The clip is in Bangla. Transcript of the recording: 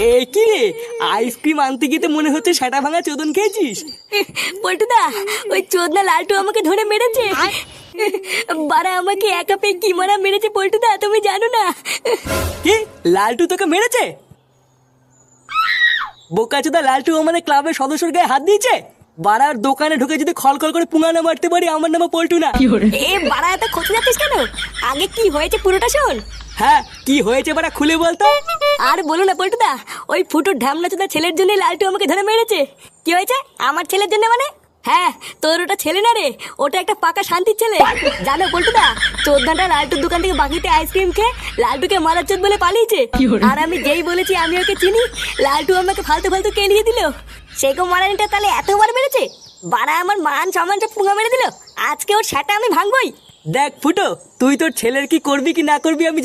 এ কি রে, আইসক্রিম আনতে গিয়ে তো মনে হচ্ছে সেটা ভাঙা চোদন খেয়েছিস। পল্টুদা, ওই চোদনা লালটু আমাকে ধরে মেরেছে। বাড়া আমাকে একা পেয়ে কি মারা মেরেছে পল্টুদা, তুমি জানো না? কি, লালটু তোকে মেরেছে? বোকাচোদা, লালটু আমাদের ক্লাবের সদস্যর গায়ে হাত দিয়েছে। বাড়ার দোকানে ঢুকে যদি খলখল করে পুঙ্গানো মারতে পারি, আমার নামে পল্টু না। এ বাড়া, এত খোঁজ যাচ্ছিস কেন? আগে কি হয়েছে পুরোটা শোন। হ্যাঁ, কি হয়েছে বাড়া, খুলে বলতো। আর বলো না পল্টুদা, ওই ফুটোর ঢ্যামনা চোদা ছেলের জন্য লালটু আমাকে ধরে মেরেছে। কি হয়েছে আমার ছেলের জন্য মানে? হ্যাঁ, তোর ওটা ছেলে না রে, ওটা একটা পাকা শান্তির ছেলে। জানো পল্টুদা, চোদ্দাটা লালটুর দোকান থেকে বাকিতে আইসক্রিম খেয়ে লালটুকে মারার চোদ বলে পালিয়েছে। আর আমি যেই বলেছি আমি ওকে চিনি, লালটু আমাকে ফালতু ফালতু কেলিয়ে দিল। সেগো মারানিটা তাহলে এতবার মেরেছে? বাড়া আমার মান সম্মান সব পুঙ্গা মেরে দিল। আজকে ওর সেটা আমি ভাঙবই। দেখ ফুটো, তুই তোর ছেলের কি করবি কি না করবি আমি জানি